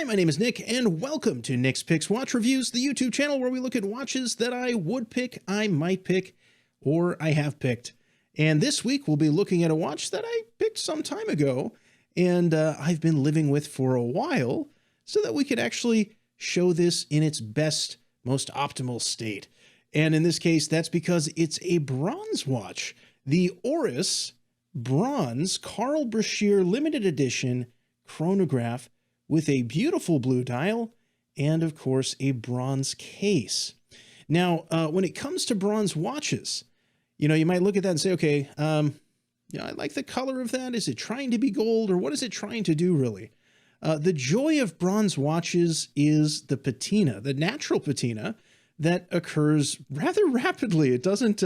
my name is Nick, and welcome to Nick's Picks Watch Reviews, the YouTube channel where we look at watches that I would pick, I might pick, or I have picked. And this week we'll be looking at a watch that I picked some time ago, and I've been living with for a while, so that we could actually show this in its best, most optimal state. And in this case, that's because it's a bronze watch, the Oris Bronze Carl Brashear Limited Edition Chronograph, with a beautiful blue dial and, of course, a bronze case. Now, when it comes to bronze watches, you might look at that and say, okay, I like the color of that. Is it trying to be gold, or what is it trying to do, really? The joy of bronze watches is the patina, the natural patina that occurs rather rapidly. It doesn't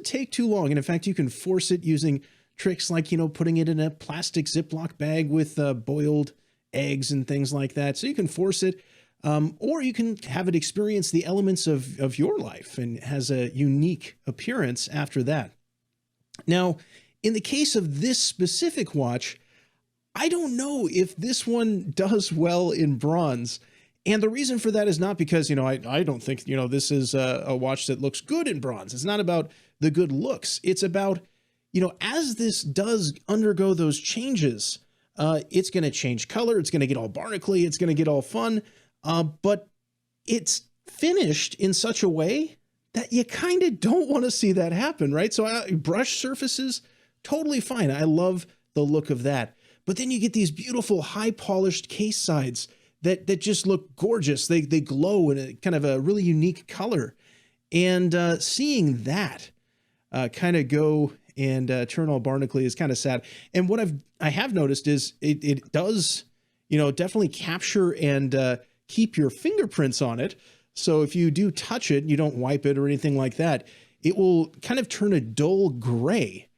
take too long. And in fact, you can force it using tricks like, putting it in a plastic Ziploc bag with boiled eggs and things like that. So you can force it, or you can have it experience the elements of your life, and it has a unique appearance after that. Now, in the case of this specific watch, I don't know if this one does well in bronze. And the reason for that is not because, I don't think, this is a watch that looks good in bronze. It's not about the good looks. It's about, as this does undergo those changes, it's going to change color. It's going to get all barnacly. It's going to get all fun. But it's finished in such a way that you kind of don't want to see that happen, right? So brush surfaces, totally fine. I love the look of that. But then you get these beautiful high polished case sides that just look gorgeous. They glow in a kind of a really unique color. And seeing that kind of go and turn all barnacly is kind of sad. And what I have noticed is it does, definitely capture and keep your fingerprints on it. So if you do touch it, you don't wipe it or anything like that, it will kind of turn a dull gray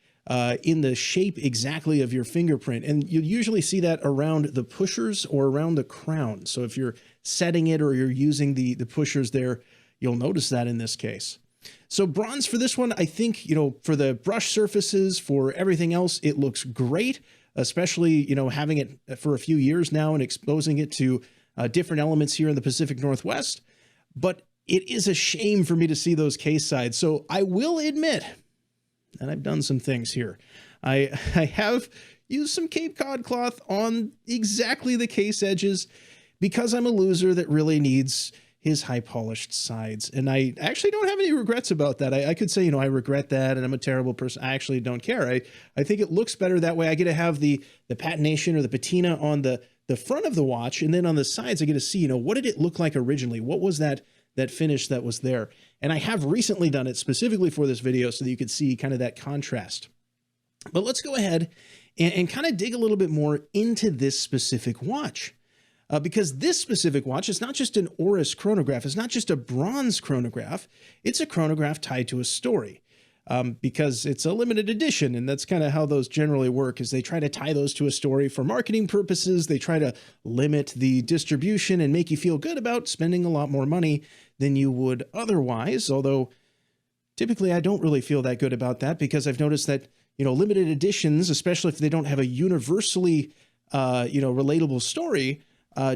in the shape exactly of your fingerprint. And you usually see that around the pushers or around the crown. So if you're setting it or you're using the pushers there, you'll notice that in this case. So bronze for this one, I think, for the brush surfaces, for everything else, it looks great, especially, having it for a few years now and exposing it to different elements here in the Pacific Northwest. But it is a shame for me to see those case sides. So I will admit, and I've done some things here, I have used some Cape Cod cloth on exactly the case edges because I'm a loser that really needs his high polished sides. And I actually don't have any regrets about that. I could say, I regret that and I'm a terrible person. I actually don't care. I think it looks better that way. I get to have the patination or the patina on the front of the watch, and then on the sides I get to see, what did it look like originally? What was that finish that was there? And I have recently done it specifically for this video so that you could see kind of that contrast. But let's go ahead and kind of dig a little bit more into this specific watch. Because this specific watch is not just an Oris chronograph. It's not just a bronze chronograph. It's a chronograph tied to a story, because it's a limited edition. And that's kind of how those generally work, is they try to tie those to a story for marketing purposes. They try to limit the distribution and make you feel good about spending a lot more money than you would otherwise. Although typically I don't really feel that good about that, because I've noticed that, limited editions, especially if they don't have a universally, relatable story,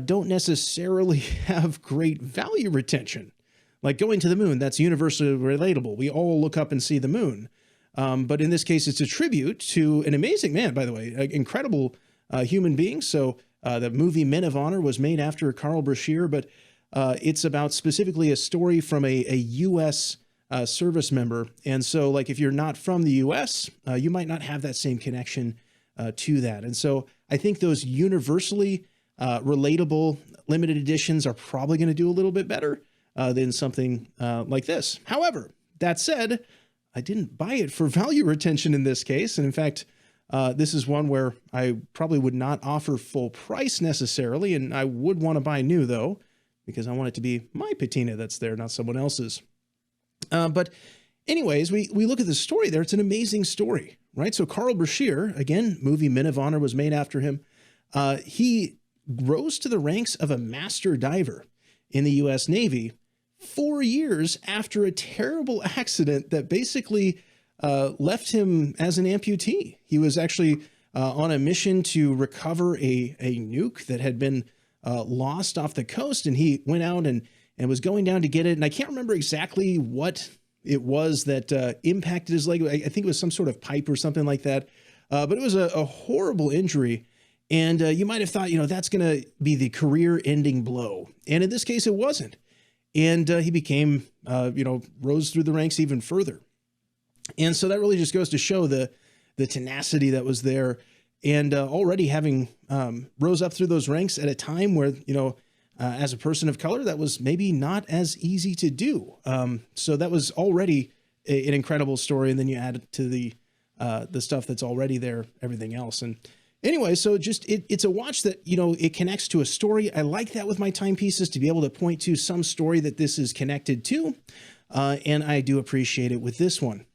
don't necessarily have great value retention. Like going to the moon, that's universally relatable. We all look up and see the moon. But in this case, it's a tribute to an amazing man, by the way, an incredible human being. So the movie Men of Honor was made after Carl Brashear, but it's about specifically a story from a U.S. Service member. And so, like, if you're not from the U.S., you might not have that same connection to that. And so I think those universally relatable limited editions are probably going to do a little bit better than something like this. However, that said, I didn't buy it for value retention in this case. And in fact, this is one where I probably would not offer full price necessarily. And I would want to buy new, though, because I want it to be my patina that's there, not someone else's. But anyways, we look at the story there. It's an amazing story, right? So Carl Brashear, again, movie Men of Honor was made after him. He rose to the ranks of a master diver in the U.S. Navy 4 years after a terrible accident that basically left him as an amputee. He was actually on a mission to recover a nuke that had been lost off the coast, and he went out and was going down to get it. And I can't remember exactly what it was that impacted his leg. I think it was some sort of pipe or something like that. But it was a horrible injury. And you might have thought, that's going to be the career-ending blow. And in this case, it wasn't. And he became, rose through the ranks even further. And so that really just goes to show the tenacity that was there. And already having rose up through those ranks at a time where, as a person of color, that was maybe not as easy to do. So that was already an incredible story. And then you add to the stuff that's already there, everything else. And anyway, so just it's a watch that, it connects to a story. I like that with my timepieces, to be able to point to some story that this is connected to. And I do appreciate it with this one.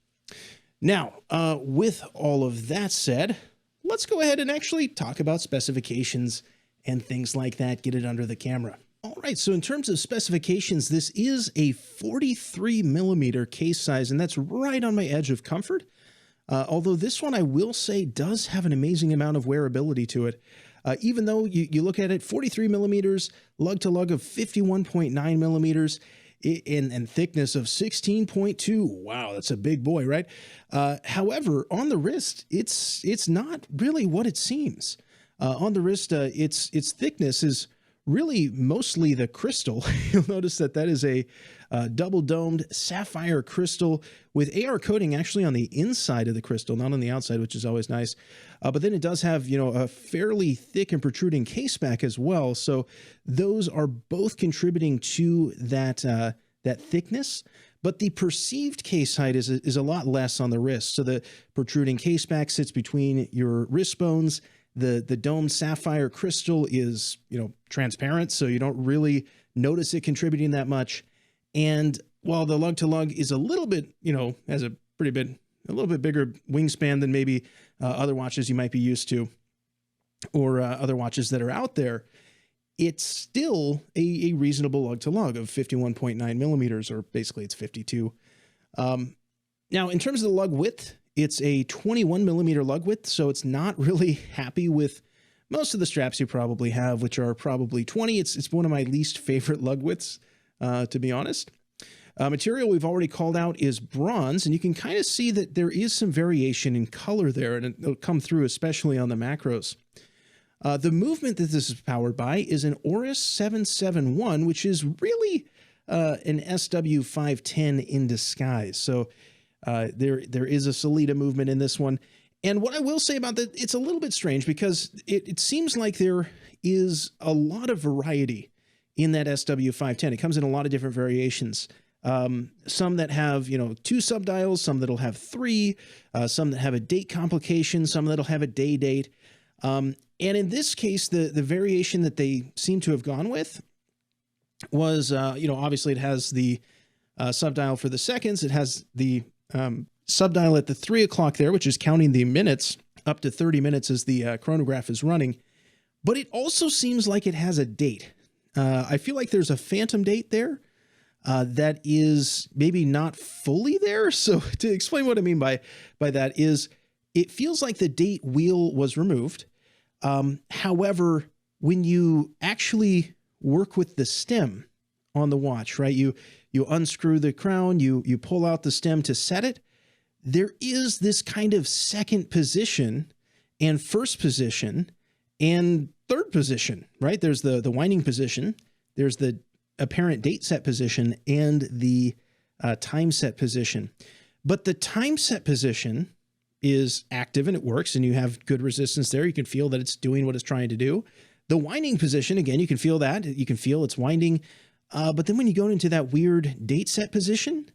Now, with all of that said, let's go ahead and actually talk about specifications and things like that, get it under the camera. All right, so in terms of specifications, this is a 43 millimeter case size, and that's right on my edge of comfort. Although this one, I will say, does have an amazing amount of wearability to it. Even though you look at it, 43 millimeters, lug to lug of 51.9 millimeters, and thickness of 16.2. Wow, that's a big boy, right? However, on the wrist, it's not really what it seems. On the wrist, its thickness is really mostly the crystal. You'll notice that is a double-domed sapphire crystal with AR coating actually on the inside of the crystal, not on the outside, which is always nice. But then it does have, a fairly thick and protruding case back as well. So those are both contributing to that thickness. But the perceived case height is a lot less on the wrist. So the protruding case back sits between your wrist bones. The domed sapphire crystal is, transparent, so you don't really notice it contributing that much. And while the lug to lug is a little bit, has a little bit bigger wingspan than maybe other watches you might be used to, or other watches that are out there, it's still a reasonable lug to lug of 51.9 millimeters, or basically it's 52. Now, in terms of the lug width, it's a 21 millimeter lug width, so it's not really happy with most of the straps you probably have, which are probably 20. It's one of my least favorite lug widths, to be honest. Material we've already called out is bronze, and you can kind of see that there is some variation in color there, and it'll come through especially on the macros. The movement that this is powered by is an Oris 771, which is really an SW510 in disguise. So there is a Solita movement in this one. And what I will say about that, it's a little bit strange because it seems like there is a lot of variety in that SW510. It comes in a lot of different variations. Some that have, 2 subdials, some that'll have 3, some that have a date complication, some that'll have a day date. And in this case, the variation that they seem to have gone with was, obviously it has the subdial for the seconds. It has the subdial at the 3 o'clock there, which is counting the minutes up to 30 minutes as the chronograph is running. But it also seems like it has a date. I feel like there's a phantom date there that is maybe not fully there. So to explain what I mean by that is, it feels like the date wheel was removed. However, when you actually work with the stem on the watch, right, you unscrew the crown, you pull out the stem to set it, there is this kind of second position and first position and third position, right? There's the winding position, there's the apparent date set position, and the time set position. But the time set position is active and it works, and you have good resistance there. You can feel that it's doing what it's trying to do. The winding position, again, you can feel that. You can feel it's winding. But then when you go into that weird date set position,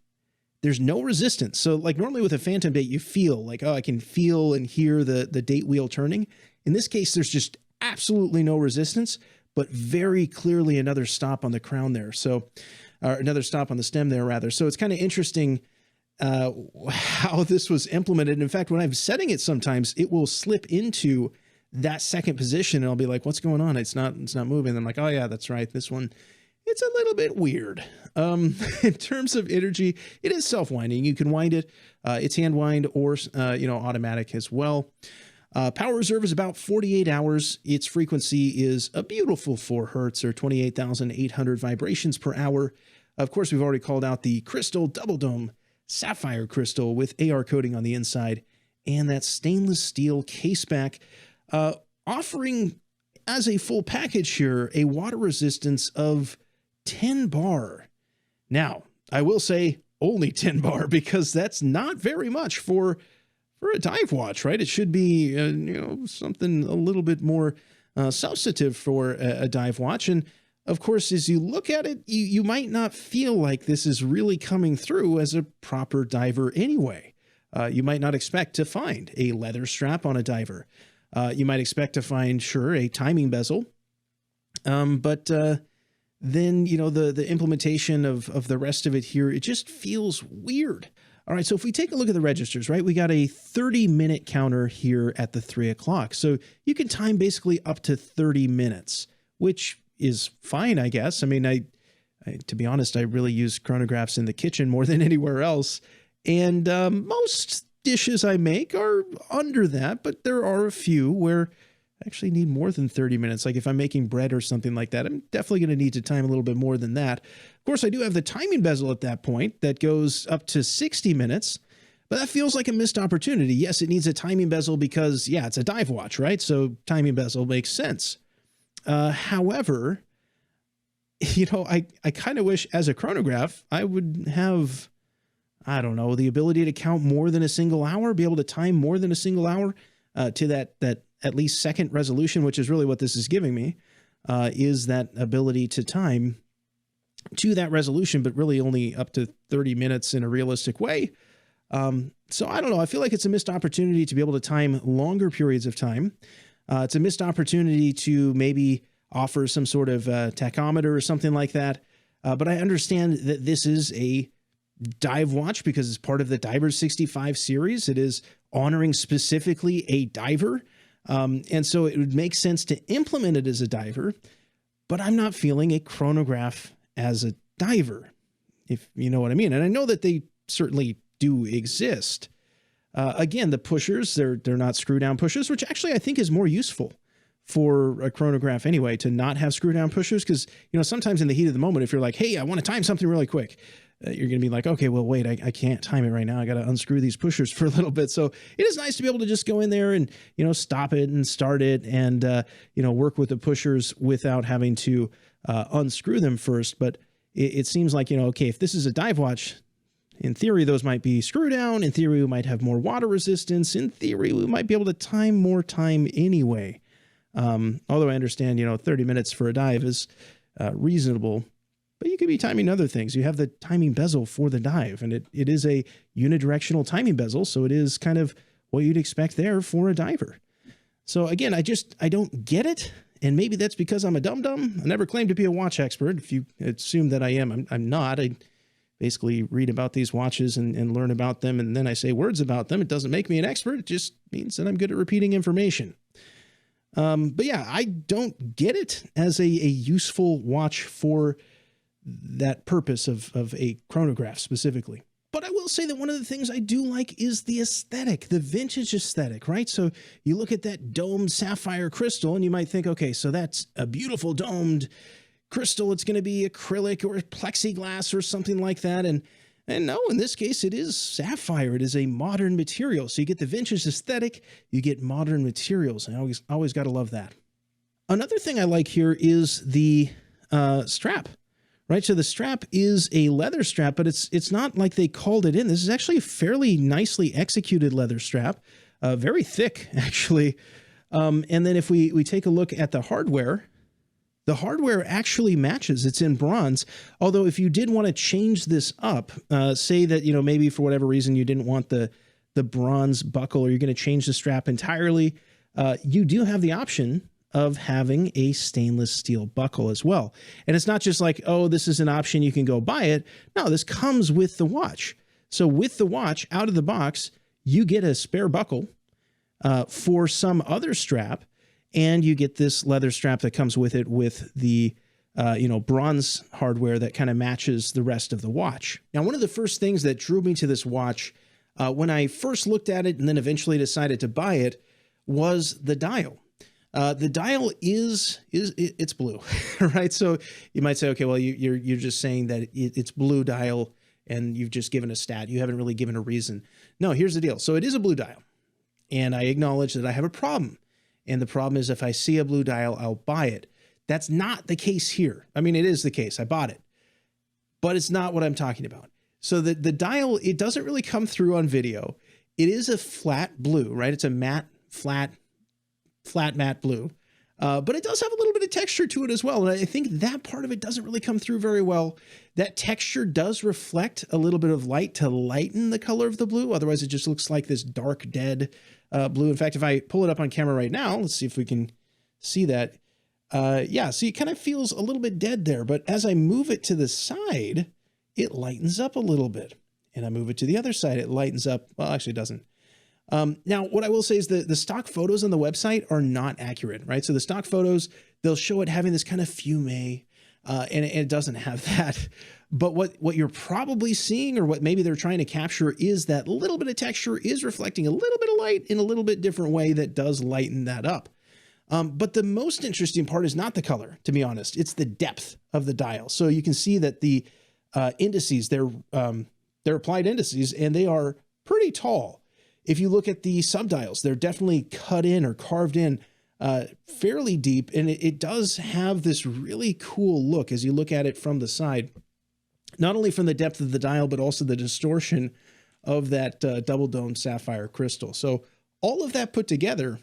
there's no resistance. So like normally with a phantom date, you feel like, oh, I can feel and hear the date wheel turning. In this case, there's just absolutely no resistance, but very clearly another stop on the crown there. So, or another stop on the stem there, rather. So it's kind of interesting how this was implemented. In fact, when I'm setting it, sometimes it will slip into that second position, and I'll be like, what's going on? It's not moving. And I'm like, oh yeah, that's right. This one, it's a little bit weird. In terms of energy, it is self-winding. You can wind it. It's hand wind or, automatic as well. Power reserve is about 48 hours. Its frequency is a beautiful 4 hertz or 28,800 vibrations per hour. Of course, we've already called out the crystal double dome sapphire crystal with AR coating on the inside and that stainless steel case back, offering as a full package here a water resistance of 10 bar. Now, I will say only 10 bar because that's not very much for a dive watch, right? It should be, something a little bit more substantive for a dive watch. And of course, as you look at it, you might not feel like this is really coming through as a proper diver anyway. You might not expect to find a leather strap on a diver. You might expect to find, sure, a timing bezel. But then, the implementation of the rest of it here, it just feels weird. All right, so if we take a look at the registers, right, we got a 30-minute counter here at the 3 o'clock. So you can time basically up to 30 minutes, which is fine, I guess. I mean, I to be honest, I really use chronographs in the kitchen more than anywhere else. And most dishes I make are under that, but there are a few where I actually need more than 30 minutes. Like if I'm making bread or something like that, I'm definitely going to need to time a little bit more than that. Of course, I do have the timing bezel at that point that goes up to 60 minutes, but that feels like a missed opportunity. Yes, it needs a timing bezel because, yeah, it's a dive watch, right? So timing bezel makes sense. However, I kind of wish as a chronograph, I would have, I don't know, the ability to count more than a single hour, be able to time more than a single hour to that at least second resolution, which is really what this is giving me, is that ability to time to that resolution, but really only up to 30 minutes in a realistic way. So I don't know. I feel like it's a missed opportunity to be able to time longer periods of time. It's a missed opportunity to maybe offer some sort of tachometer or something like that. But I understand that this is a dive watch because it's part of the Diver 65 series. It is honoring specifically a diver. And so it would make sense to implement it as a diver, but I'm not feeling a chronograph as a diver, if you know what I mean. And I know that they certainly do exist. Again, the pushers, they're not screw down pushers, which actually I think is more useful for a chronograph anyway, to not have screw down pushers. Because, sometimes in the heat of the moment, if you're like, hey, I want to time something really quick, you're going to be like, okay, well, wait, I can't time it right now. I got to unscrew these pushers for a little bit. So it is nice to be able to just go in there and, stop it and start it and, work with the pushers without having to unscrew them first. But it seems like, okay, if this is a dive watch, in theory, those might be screw down. In theory, we might have more water resistance. In theory, we might be able to time more time anyway. Although I understand, 30 minutes for a dive is reasonable. But you could be timing other things. You have the timing bezel for the dive, and it is a unidirectional timing bezel, so it is kind of what you'd expect there for a diver. So again, I don't get it, and maybe that's because I'm a dum-dum. I never claimed to be a watch expert. If you assume that I am, I'm not. I basically read about these watches and learn about them, and then I say words about them. It doesn't make me an expert. It just means that I'm good at repeating information. But yeah, I don't get it as a useful watch for that purpose of a chronograph specifically. But I will say that one of the things I do like is the aesthetic, the vintage aesthetic, right? So you look at that domed sapphire crystal and you might think, okay, so that's a beautiful domed crystal. It's going to be acrylic or plexiglass or something like that. And no, in this case, it is sapphire. It is a modern material. So you get the vintage aesthetic, you get modern materials. I always got to love that. Another thing I like here is the strap. Right, so the strap is a leather strap, but it's not like they called it in. This is actually a fairly nicely executed leather strap, very thick, actually. And then if we take a look at the hardware actually matches. It's in bronze. Although if you did want to change this up, say that, maybe for whatever reason you didn't want the bronze buckle or you're going to change the strap entirely, you do have the option of having a stainless steel buckle as well. And it's not just like, oh, this is an option, you can go buy it. No, this comes with the watch. So with the watch out of the box, you get a spare buckle for some other strap, and you get this leather strap that comes with it with the bronze hardware that kind of matches the rest of the watch. Now, one of the first things that drew me to this watch when I first looked at it and then eventually decided to buy it was the dial. The dial it's blue, right? So you might say, okay, well, you're just saying that it's blue dial and you've just given a stat. You haven't really given a reason. No, here's the deal. So it is a blue dial, and I acknowledge that I have a problem. And the problem is if I see a blue dial, I'll buy it. That's not the case here. I mean, it is the case. I bought it, but it's not what I'm talking about. So the dial, it doesn't really come through on video. It is a flat blue, right? It's a matte, flat matte blue, but it does have a little bit of texture to it as well. And I think that part of it doesn't really come through very well. That texture does reflect a little bit of light to lighten the color of the blue. Otherwise, it just looks like this dark, dead blue. In fact, if I pull it up on camera right now, let's see if we can see that. Yeah, see, it kind of feels a little bit dead there, but as I move it to the side, it lightens up a little bit. And I move it to the other side, it lightens up. Well, actually it doesn't. Now, what I will say is the stock photos on the website are not accurate, right? So the stock photos, they'll show it having this kind of fume, and it doesn't have that. But what you're probably seeing, or what maybe they're trying to capture, is that little bit of texture is reflecting a little bit of light in a little bit different way that does lighten that up. But the most interesting part is not the color, to be honest. It's the depth of the dial. So you can see that the indices, they're applied indices, and they are pretty tall. If you look at the subdials, they're definitely cut in or carved in fairly deep, and it does have this really cool look as you look at it from the side, not only from the depth of the dial, but also the distortion of that double-domed sapphire crystal. So all of that put together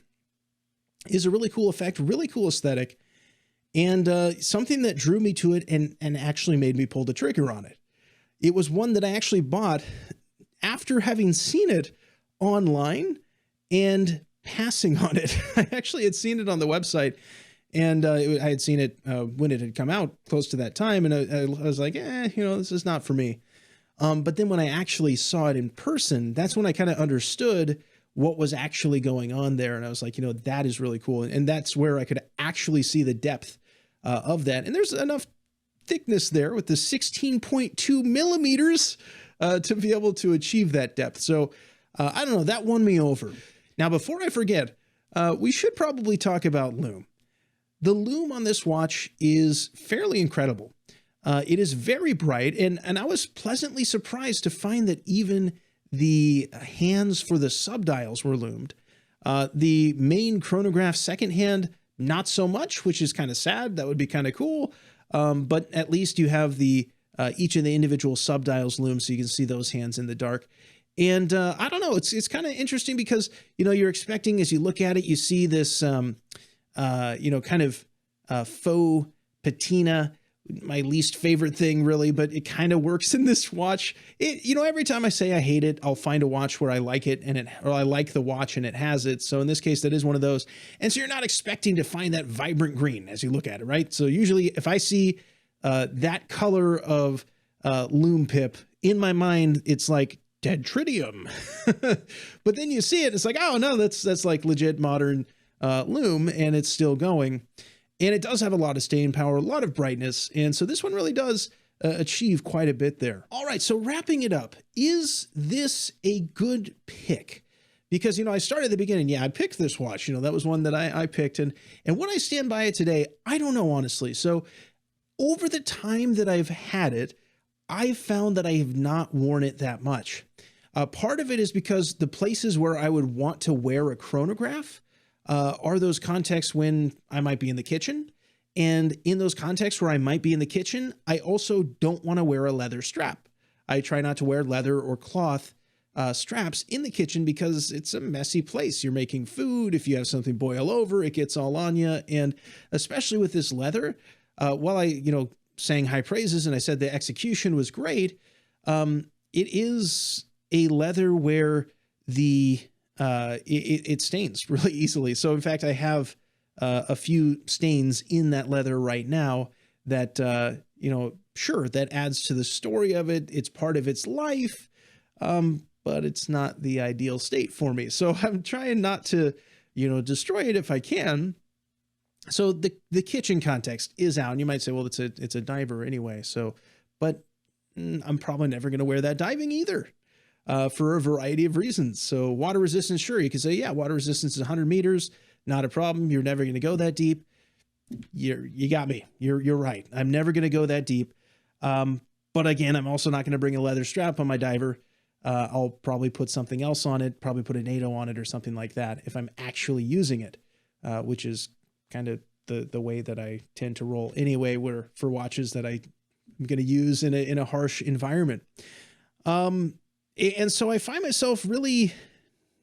is a really cool effect, really cool aesthetic, and something that drew me to it and actually made me pull the trigger on it. It was one that I actually bought after having seen it online and passing on it. I actually had seen it on the website, and I had seen it when it had come out close to that time, and I was like, this is not for me. But then when I actually saw it in person, that's when I kind of understood what was actually going on there. And I was like, that is really cool. And that's where I could actually see the depth of that. And there's enough thickness there with the 16.2 millimeters to be able to achieve that depth. So I don't know, that won me over. Now, before I forget, we should probably talk about Lume. The Lume on this watch is fairly incredible. It is very bright, and I was pleasantly surprised to find that even the hands for the subdials were lumed. The main chronograph second hand, not so much, which is kind of sad. That would be kind of cool. But at least you have the each of the individual subdials loomed, so you can see those hands in the dark. And I don't know, it's kind of interesting because, you're expecting, as you look at it, you see this, kind of faux patina, my least favorite thing really, but it kind of works in this watch. Every time I say I hate it, I'll find a watch where I like it or I like the watch and it has it. So in this case, that is one of those. And so you're not expecting to find that vibrant green as you look at it, right? So usually if I see that color of Lume pip in my mind, it's like dead tritium. But then you see it, it's like, oh no, that's like legit modern Lume, and it's still going. And it does have a lot of staying power, a lot of brightness. And so this one really does achieve quite a bit there. All right, so wrapping it up, is this a good pick? Because, I started at the beginning, yeah, I picked this watch, that was one that I picked. And would I stand by it today? I don't know, honestly. So over the time that I've had it, I've found that I have not worn it that much. Part of it is because the places where I would want to wear a chronograph are those contexts when I might be in the kitchen. And in those contexts where I might be in the kitchen, I also don't want to wear a leather strap. I try not to wear leather or cloth straps in the kitchen because it's a messy place. You're making food. If you have something boil over, it gets all on you. And especially with this leather, while I, sang high praises and I said the execution was great, it is a leather where it stains really easily. So in fact, I have a few stains in that leather right now that, sure, that adds to the story of it. It's part of its life, but it's not the ideal state for me. So I'm trying not to, destroy it if I can. So the kitchen context is out, and you might say, well, it's a diver anyway. So, but I'm probably never going to wear that diving either. for a variety of reasons. So water resistance, sure, you could say, yeah, water resistance is 100 meters, not a problem. You're never going to go that deep. You got me. You're right. I'm never going to go that deep. But again, I'm also not going to bring a leather strap on my diver. I'll probably put something else on it, probably put a NATO on it or something like that if I'm actually using it, which is kind of the way that I tend to roll anyway, where for watches that I'm going to use in a harsh environment. And so I find myself really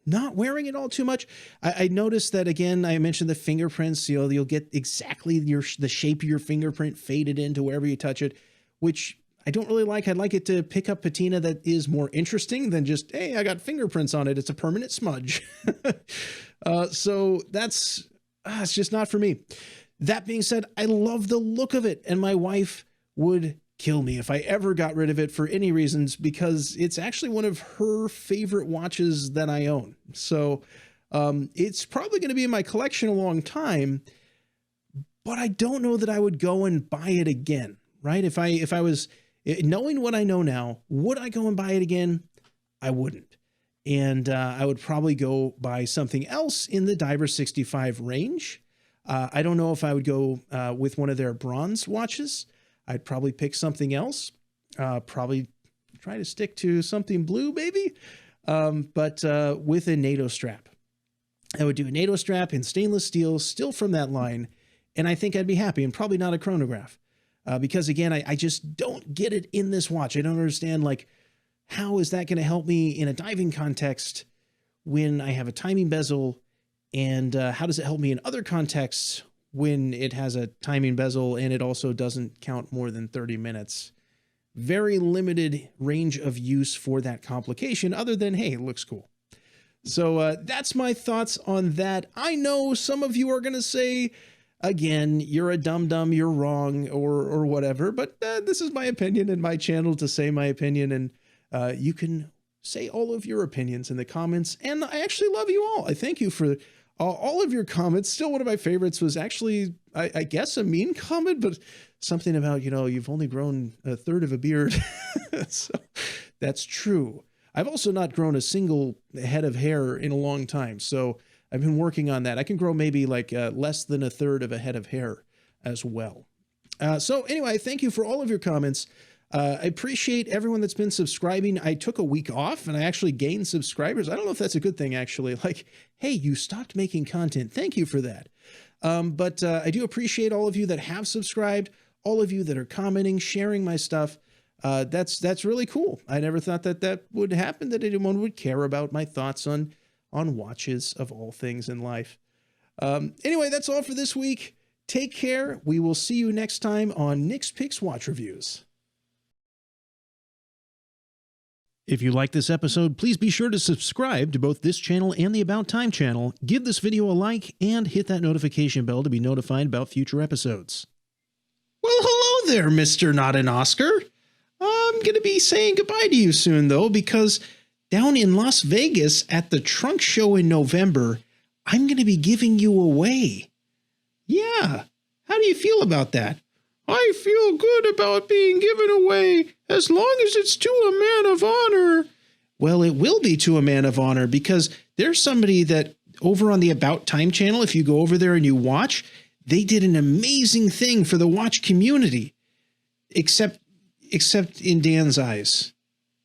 not wearing it all too much. I noticed that, again, I mentioned the fingerprints, you'll get exactly the shape of your fingerprint faded into wherever you touch it, which I don't really like. I'd like it to pick up patina that is more interesting than just, hey, I got fingerprints on it. It's a permanent smudge. So that's, it's just not for me. That being said, I love the look of it, and my wife would kill me if I ever got rid of it for any reasons, because it's actually one of her favorite watches that I own. So it's probably going to be in my collection a long time, but I don't know that I would go and buy it again, right? If I was knowing what I know now, would I go and buy it again? I wouldn't. And I would probably go buy something else in the Diver 65 range. I don't know if I would go with one of their bronze watches. I'd probably pick something else, probably try to stick to something blue, maybe, but with a NATO strap. I would do a NATO strap in stainless steel, still from that line, and I think I'd be happy, and probably not a chronograph. Because again, I just don't get it in this watch. I don't understand, like, how is that going to help me in a diving context when I have a timing bezel, and how does it help me in other contexts when it has a timing bezel and it also doesn't count more than 30 minutes. Very limited range of use for that complication other than, hey, it looks cool. So that's my thoughts on that. I know some of you are going to say, again, you're a dum-dum, you're wrong, or whatever, but this is my opinion and my channel to say my opinion, and you can say all of your opinions in the comments, and I actually love you all. I thank you for all of your comments. Still, one of my favorites was actually, I guess, a mean comment, but something about, you've only grown a third of a beard. So that's true. I've also not grown a single head of hair in a long time, so I've been working on that. I can grow maybe like less than a third of a head of hair as well. So anyway, thank you for all of your comments. I appreciate everyone that's been subscribing. I took a week off and I actually gained subscribers. I don't know if that's a good thing, actually. Like, hey, you stopped making content. Thank you for that. But I do appreciate all of you that have subscribed, all of you that are commenting, sharing my stuff. That's really cool. I never thought that would happen, that anyone would care about my thoughts on watches of all things in life. Anyway, that's all for this week. Take care. We will see you next time on Nick's Picks Watch Reviews. If you like this episode, please be sure to subscribe to both this channel and the About Time channel, give this video a like, and hit that notification bell to be notified about future episodes. Well, hello there, Mr. Not an Oscar. I'm going to be saying goodbye to you soon, though, because down in Las Vegas at the Trunk Show in November, I'm going to be giving you away. Yeah, how do you feel about that? I feel good about being given away, as long as it's to a man of honor. Well, it will be to a man of honor, because there's somebody that over on the About Time channel, if you go over there and you watch, they did an amazing thing for the watch community, except in Dan's eyes.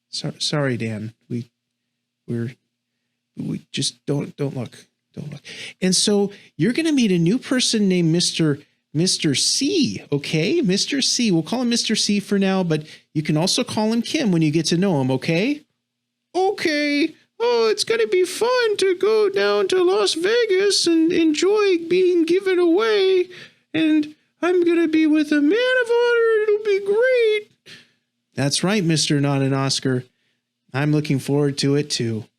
Sorry, Dan. We just don't look. And so you're going to meet a new person named Mr. C, okay? Mr. C. We'll call him Mr. C for now, but you can also call him Kim when you get to know him, okay? Okay. Oh, it's going to be fun to go down to Las Vegas and enjoy being given away. And I'm going to be with a man of honor. It'll be great. That's right, Mr. Not an Oscar. I'm looking forward to it, too.